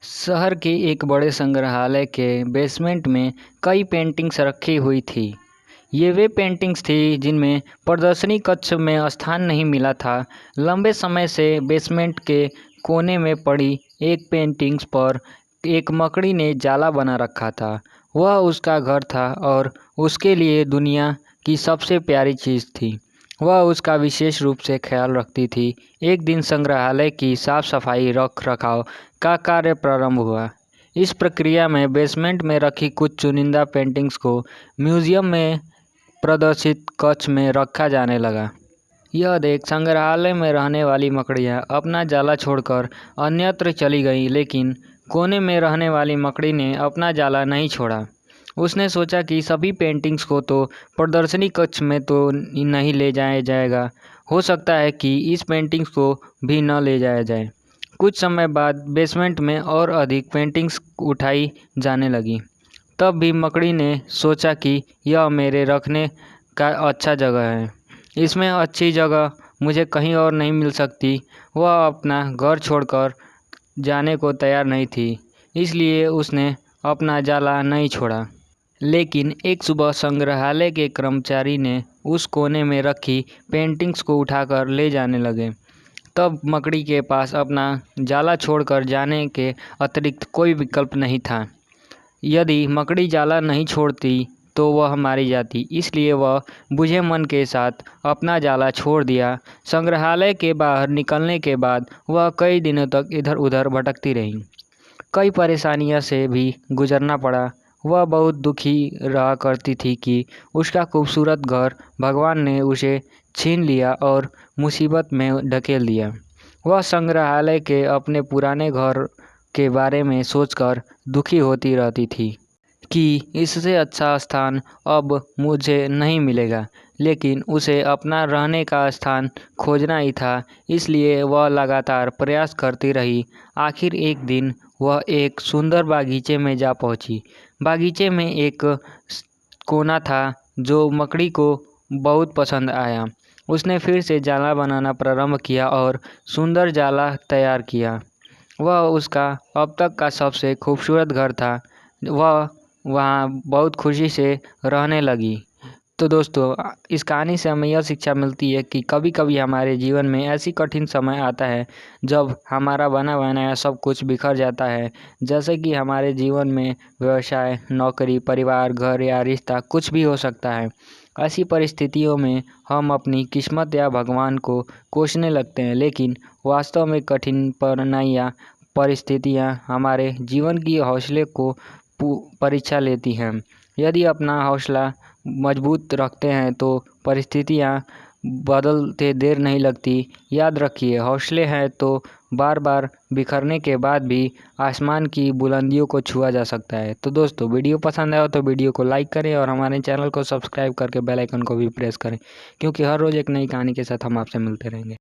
शहर के एक बड़े संग्रहालय के बेसमेंट में कई पेंटिंग्स रखी हुई थी। ये वे पेंटिंग्स थी जिनमें प्रदर्शनी कक्ष में स्थान नहीं मिला था। लंबे समय से बेसमेंट के कोने में पड़ी एक पेंटिंग्स पर एक मकड़ी ने जाला बना रखा था। वह उसका घर था और उसके लिए दुनिया की सबसे प्यारी चीज़ थी। वह उसका विशेष रूप से ख्याल रखती थी। एक दिन संग्रहालय की साफ सफाई रख रखाव का कार्य प्रारंभ हुआ। इस प्रक्रिया में बेसमेंट में रखी कुछ चुनिंदा पेंटिंग्स को म्यूजियम में प्रदर्शित कक्ष में रखा जाने लगा। यह देख संग्रहालय में रहने वाली मकड़ियाँ अपना जाला छोड़कर अन्यत्र चली गईं, लेकिन कोने में रहने वाली मकड़ी ने अपना जाला नहीं छोड़ा। उसने सोचा कि सभी पेंटिंग्स को तो प्रदर्शनी कक्ष में तो नहीं ले जाया जाएगा, हो सकता है कि इस पेंटिंग्स को भी न ले जाया जाए। कुछ समय बाद बेसमेंट में और अधिक पेंटिंग्स उठाई जाने लगी। तब भी मकड़ी ने सोचा कि यह मेरे रखने का अच्छा जगह है, इसमें अच्छी जगह मुझे कहीं और नहीं मिल सकती। वह अपना घर छोड़कर जाने को तैयार नहीं थी, इसलिए उसने अपना जाला नहीं छोड़ा। लेकिन एक सुबह संग्रहालय के कर्मचारी ने उस कोने में रखी पेंटिंग्स को उठाकर ले जाने लगे। तब मकड़ी के पास अपना जाला छोड़कर जाने के अतिरिक्त कोई विकल्प नहीं था। यदि मकड़ी जाला नहीं छोड़ती तो वह मारी जाती, इसलिए वह बुझे मन के साथ अपना जाला छोड़ दिया। संग्रहालय के बाहर निकलने के बाद वह कई दिनों तक इधर उधर भटकती रही। कई परेशानियों से भी गुजरना पड़ा। वह बहुत दुखी रहा करती थी कि उसका खूबसूरत घर भगवान ने उसे छीन लिया और मुसीबत में ढकेल दिया। वह संग्रहालय के अपने पुराने घर के बारे में सोचकर दुखी होती रहती थी कि इससे अच्छा स्थान अब मुझे नहीं मिलेगा, लेकिन उसे अपना रहने का स्थान खोजना ही था, इसलिए वह लगातार प्रयास करती रही। आखिर एक दिन वह एक सुंदर बागीचे में जा पहुंची। बागीचे में एक कोना था जो मकड़ी को बहुत पसंद आया। उसने फिर से जाला बनाना प्रारंभ किया और सुंदर जाला तैयार किया। वह उसका अब तक का सबसे खूबसूरत घर था। वह वहाँ बहुत खुशी से रहने लगी। तो दोस्तों, इस कहानी से हमें यह शिक्षा मिलती है कि कभी कभी हमारे जीवन में ऐसी कठिन समय आता है जब हमारा बना बनाया सब कुछ बिखर जाता है। जैसे कि हमारे जीवन में व्यवसाय, नौकरी, परिवार, घर या रिश्ता कुछ भी हो सकता है। ऐसी परिस्थितियों में हम अपनी किस्मत या भगवान को कोसने लगते हैं, लेकिन वास्तव में कठिन परिणाम परिस्थितियाँ हमारे जीवन की हौसले को परीक्षा लेती हैं। यदि अपना हौसला मजबूत रखते हैं तो परिस्थितियाँ बदलते देर नहीं लगती। याद रखिए, हौसले हैं तो बार बार बिखरने के बाद भी आसमान की बुलंदियों को छुआ जा सकता है। तो दोस्तों, वीडियो पसंद आया तो वीडियो को लाइक करें और हमारे चैनल को सब्सक्राइब करके बेल आइकन को भी प्रेस करें, क्योंकि हर रोज़ एक नई कहानी के साथ हम आपसे मिलते रहेंगे।